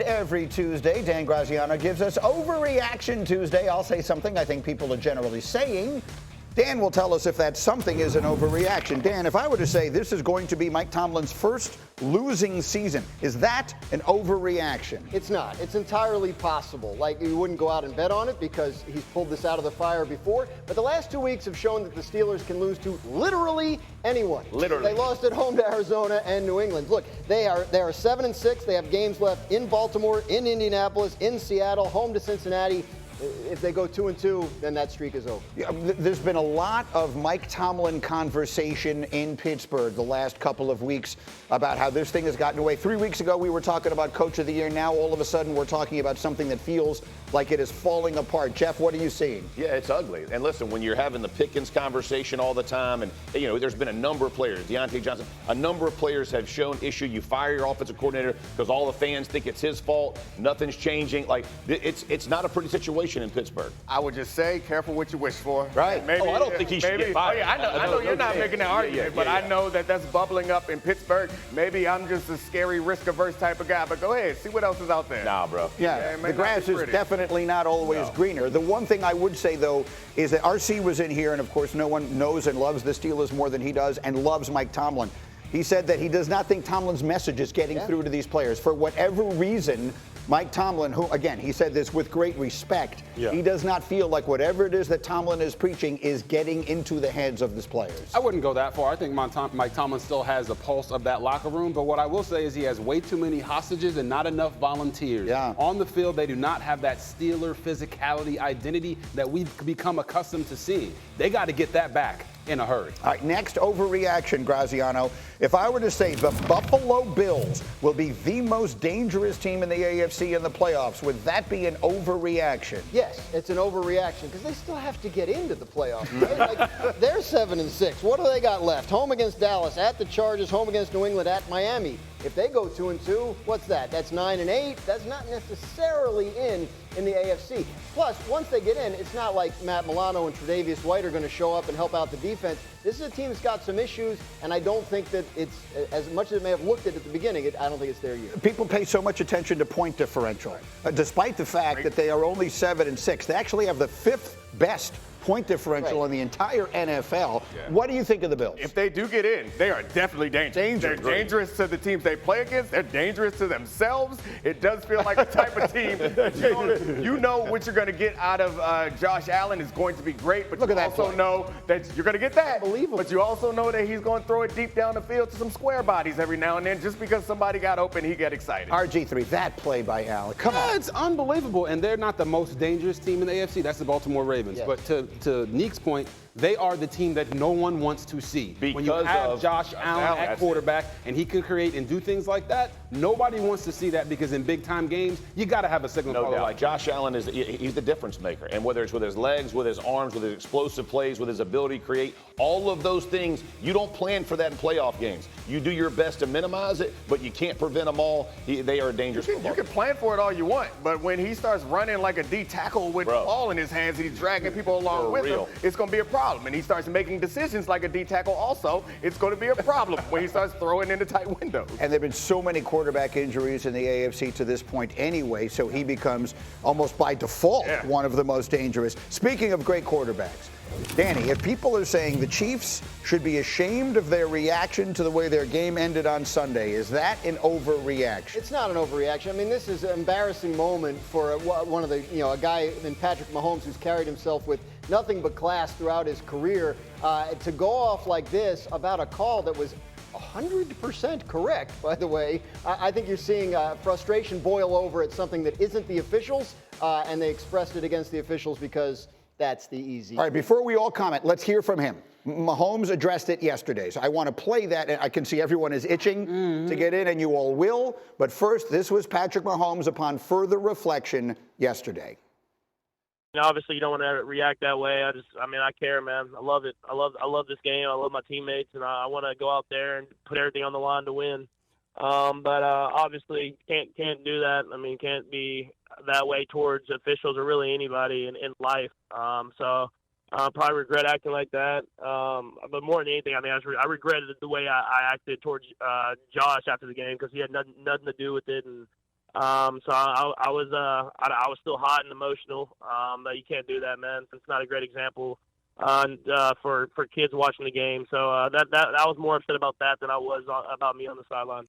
every Tuesday, Dan Graziano gives us Overreaction Tuesday. I'll say something I think people are generally saying. Dan will tell us if that something is an overreaction. Dan, if I were to say this is going to be Mike Tomlin's first losing season, is that an overreaction? It's not. It's entirely possible. Like, you wouldn't go out and bet on it because he's pulled this out of the fire before. But the last 2 weeks have shown that the Steelers can lose to literally anyone. Literally. They lost at home to Arizona and New England. Look, they are 7-6. They have games left in Baltimore, in Indianapolis, in Seattle, home to Cincinnati. If they go 2-2, then that streak is over. Yeah, there's been a lot of Mike Tomlin conversation in Pittsburgh the last couple of weeks about how this thing has gotten away. 3 weeks ago, we were talking about Coach of the Year. Now, all of a sudden, we're talking about something that feels like it is falling apart. Jeff, what are you seeing? Yeah, it's ugly. And listen, when you're having the Pickens conversation all the time, and, you know, there's been a number of players, Deontay Johnson, a number of players have shown issue. You fire your offensive coordinator because all the fans think it's his fault. Nothing's changing. Like, it's not a pretty situation in Pittsburgh. I would just say, careful what you wish for. Right. Maybe, I don't think he should get fired. Oh, yeah, I know you're not making that argument, but I know that that's bubbling up in Pittsburgh. Maybe I'm just a scary, risk-averse type of guy, but go ahead, see what else is out there. Nah, bro. Yeah, the grass is definitely not always greener. The one thing I would say, though, is that RC was in here, and of course no one knows and loves the Steelers more than he does and loves Mike Tomlin. He said that he does not think Tomlin's message is getting through to these players. For whatever reason, Mike Tomlin, who, again, he said this with great respect, he does not feel like whatever it is that Tomlin is preaching is getting into the heads of his players. I wouldn't go that far. I think Mike Tomlin still has a pulse of that locker room, but what I will say is he has way too many hostages and not enough volunteers. Yeah. On the field, they do not have that Steeler physicality identity that we've become accustomed to seeing. They got to get that back in a hurry. All right, next overreaction, Graziano. If I were to say the Buffalo Bills will be the most dangerous team in the AFC in the playoffs, would that be an overreaction? Yes, it's an overreaction because they still have to get into the playoffs. Right? Like, they're 7-6. What do they got left? Home against Dallas, at the Chargers, home against New England, at Miami. If they go 2-2, what's that? That's 9-8. That's not necessarily in the AFC. Plus, once they get in, it's not like Matt Milano and Tre'Davious White are going to show up and help out the defense. This is a team that's got some issues, and I don't think that it's, as much as it may have looked at the beginning, I don't think it's their year. People pay so much attention to point differential, despite the fact that they are only 7-6. They actually have the 5th best point differential in the entire NFL. What do you think of the Bills? If they do get in, they are definitely dangerous. They're dangerous to the teams they play against. They're dangerous to themselves. It does feel like the type of team you know what you're going to get out of Josh Allen is going to be great, but you also know that you're going to get that. But you also know that he's going to throw it deep down the field to some square bodies every now and then. Just because somebody got open, he got excited. RG3, that play by Allen. Come on. It's unbelievable, and they're not the most dangerous team in the AFC. That's the Baltimore Ravens. But to Neek's point, they are the team that no one wants to see. Because when you have Josh Allen at quarterback and he can create and do things like that, nobody wants to see that because in big-time games, you got to have a signal caller like Josh Allen he's the difference maker. And whether it's with his legs, with his arms, with his explosive plays, with his ability to create, all of those things, you don't plan for that in playoff games. You do your best to minimize it, but you can't prevent them all. They are dangerous. You can plan for it all you want, but when he starts running like a D tackle with the ball in his hands and he's dragging people along with him, it's going to be a problem. And he starts making decisions like a D tackle also, it's going to be a problem when he starts throwing into tight windows. And there have been so many quarterback injuries in the AFC to this point anyway, so he becomes almost by default one of the most dangerous. Speaking of great quarterbacks, Danny, if people are saying the Chiefs should be ashamed of their reaction to the way their game ended on Sunday, is that an overreaction? It's not an overreaction. I mean, this is an embarrassing moment for one of the, a guy in Patrick Mahomes who's carried himself with nothing but class throughout his career. To go off like this about a call that was 100% correct, by the way. I think you're seeing frustration boil over at something that isn't the officials, and they expressed it against the officials because that's the easy. All right, before we all comment, let's hear from him. Mahomes addressed it yesterday, so I want to play that, and I can see everyone is itching to get in, and you all will. But first, this was Patrick Mahomes upon further reflection yesterday. Obviously, you don't want to react that way. I care, man. I love it. I love this game. I love my teammates, and I want to go out there and put everything on the line to win. But obviously, can't do that. I mean, can't be that way towards officials or really anybody in life. So I probably regret acting like that. But more than anything, I regretted the way I acted towards Josh after the game because he had nothing to do with it. And So I was still hot and emotional. But you can't do that, man. It's not a great example for kids watching the game. So I was more upset about that than I was about me on the sideline.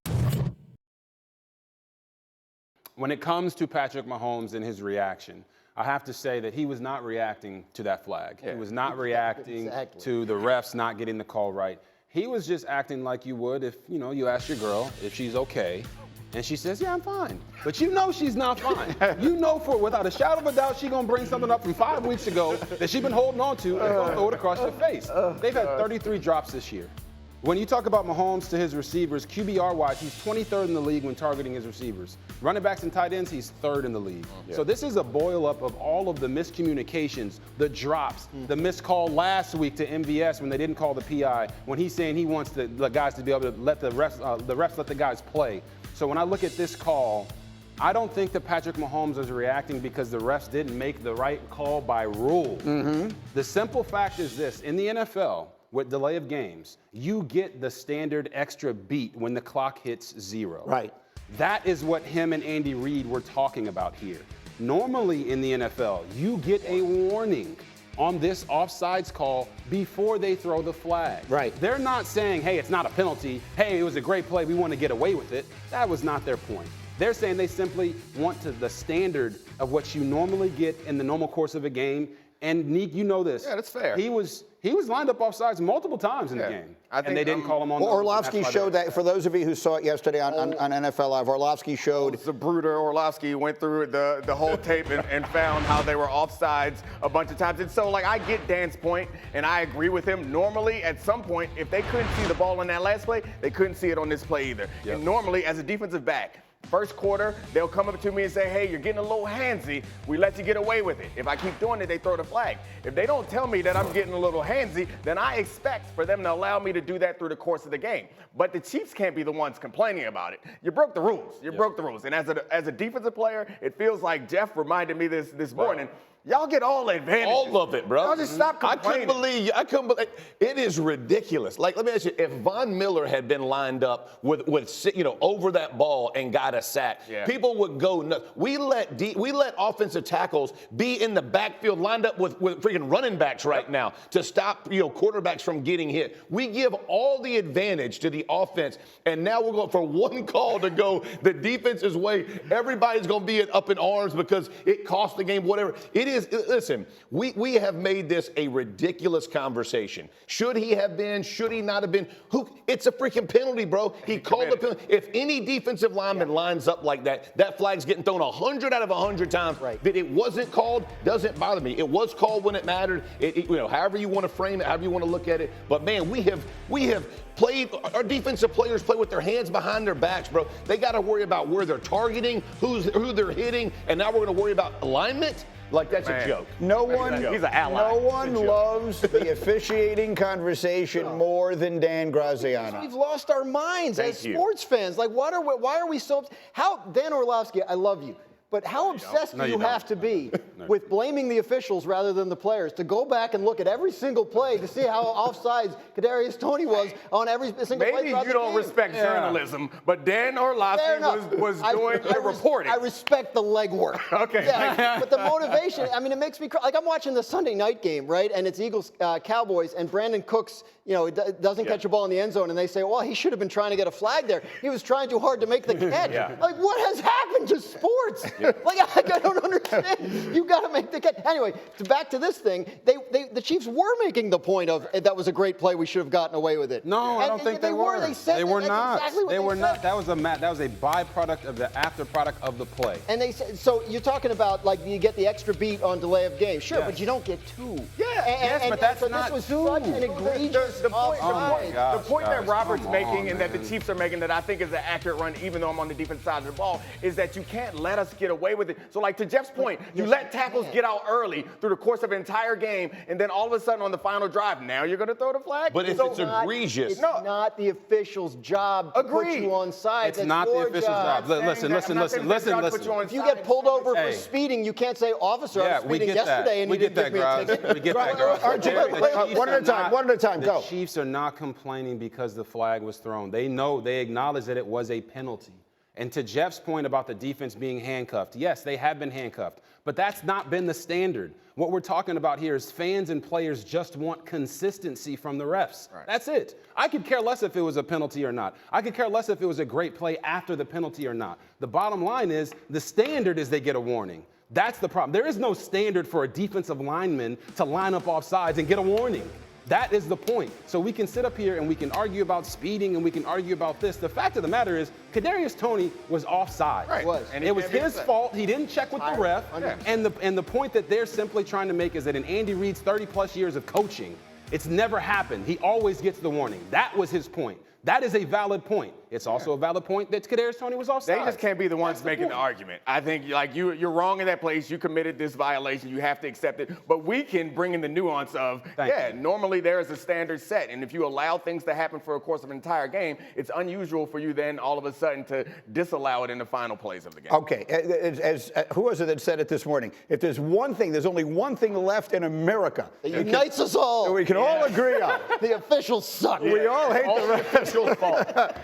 When it comes to Patrick Mahomes and his reaction, I have to say that he was not reacting to that flag. Yeah. He was not reacting to the refs not getting the call right. He was just acting like you would if, you ask your girl if she's okay, and she says, yeah, I'm fine. But you know she's not fine. You know without a shadow of a doubt she's going to bring something up from 5 weeks ago that she's been holding on to and throw it across your face. They've had 33 drops this year. When you talk about Mahomes to his receivers, QBR-wise, he's 23rd in the league when targeting his receivers. Running backs and tight ends, he's 3rd in the league. Yeah. So this is a boil-up of all of the miscommunications, the drops, the missed call last week to MVS when they didn't call the PI, when he's saying he wants the guys to be able to let the refs let the guys play. So when I look at this call, I don't think that Patrick Mahomes is reacting because the refs didn't make the right call by rule. Mm-hmm. The simple fact is this, in the NFL, with delay of games, you get the standard extra beat when the clock hits 0. Right. That is what him and Andy Reid were talking about here. Normally in the NFL, you get a warning on this offsides call before they throw the flag. Right. They're not saying, hey, it's not a penalty. Hey, it was a great play. We want to get away with it. That was not their point. They're saying they simply want the standard of what you normally get in the normal course of a game. And Neek, you know this. Yeah, that's fair. He was lined up offsides multiple times in the game, and they didn't call him on. Orlovsky showed that. For those of you who saw it yesterday on NFL Live, Orlovsky showed. Zapruder Orlovsky went through the whole tape and found how they were offsides a bunch of times. And so, I get Dan's point, and I agree with him. Normally, at some point, if they couldn't see the ball on that last play, they couldn't see it on this play either. Yep. And normally, as a defensive back, first quarter, they'll come up to me and say, hey, you're getting a little handsy. We let you get away with it. If I keep doing it, they throw the flag. If they don't tell me that I'm getting a little handsy, then I expect for them to allow me to do that through the course of the game. But the Chiefs can't be the ones complaining about it. You broke the rules. You broke the rules. And as a defensive player, it feels like Jeff reminded me this morning. Y'all get all the advantages. All of it, bro. Y'all just stop complaining. I couldn't believe it is ridiculous. Let me ask you, if Von Miller had been lined up with over that ball and got a sack, people would go nuts. We let offensive tackles be in the backfield lined up with freaking running backs right now to stop quarterbacks from getting hit. We give all the advantage to the offense, and now we're going for one call to go the defense's way. Everybody's going to be up in arms because it cost the game, whatever. Listen, we have made this a ridiculous conversation. Should he have been? Should he not have been? It's a freaking penalty, bro. He called the penalty. If any defensive lineman lines up like that, that flag's getting thrown 100 out of 100 times. Right. That it wasn't called doesn't bother me. It was called when it mattered. However you want to frame it, however you want to look at it. But man, we have played. Our defensive players play with their hands behind their backs, bro. They got to worry about where they're targeting, who they're hitting, and now we're going to worry about alignment. Like, that's a joke. No one loves the officiating conversation more than Dan Graziano. We've lost our minds as sports fans. Why are we so – Dan Orlovsky, I love you. But how obsessed do you have to be with blaming the officials rather than the players to go back and look at every single play to see how offsides Kadarius Toney was on every single play? Maybe you don't respect journalism, but Dan Orlovsky was doing the reporting. I respect the legwork. Okay. Yeah, but the motivation, it makes me cry. I'm watching the Sunday night game, right? And it's Eagles-Cowboys, and Brandon Cooks, doesn't catch a ball in the end zone, and they say, well, he should have been trying to get a flag there. He was trying too hard to make the catch. What has happened to sports? I don't understand. You got to make the catch. Anyway, back to this thing. The Chiefs were making the point of that was a great play. We should have gotten away with it. No, I don't think they were. They were not. Exactly what they were not. That was a byproduct of the after product of the play. And they said, so you're talking about you get the extra beat on delay of game, sure, but you don't get two. But that's not this was such an egregious the point that Robert's making and that the Chiefs are making that I think is an accurate run, even though I'm on the defense side of the ball, is that you can't let us get away with it. So, to Jeff's point, you let tackles get out early through the course of an entire game, and then all of a sudden on the final drive, now you're going to throw the flag? But if it's egregious. It's not the official's job to put you on side. It's not the official's job. Listen. If you get pulled over for speeding, you can't say, officer, I was speeding yesterday and you didn't give me a ticket. We get that, One at a time, go. The Chiefs are not complaining because the flag was thrown. They acknowledge that it was a penalty. And to Jeff's point about the defense being handcuffed, yes, they have been handcuffed, but that's not been the standard. What we're talking about here is fans and players just want consistency from the refs. Right. That's it. I could care less if it was a penalty or not. I could care less if it was a great play after the penalty or not. The bottom line is the standard is they get a warning. That's the problem. There is no standard for a defensive lineman to line up offsides and get a warning. That is the point. So we can sit up here and we can argue about speeding and we can argue about this. The fact of the matter is, Kadarius Toney was offside. Right. And it was his fault. He didn't check with the ref. And the point that they're simply trying to make is that in Andy Reid's 30-plus years of coaching, it's never happened. He always gets the warning. That was his point. That is a valid point. It's also a valid point that Kadarius Toney was offside. They just can't be the ones making the argument. I think like you're wrong in that place. You committed this violation. You have to accept it. But we can bring in the nuance of, normally there is a standard set. And if you allow things to happen for a course of an entire game, it's unusual for you then all of a sudden to disallow it in the final plays of the game. Okay. As who was it that said it this morning? If there's one thing, there's only one thing left in America that unites us all. We can all agree on. The officials suck. We all hate the refs. Fault.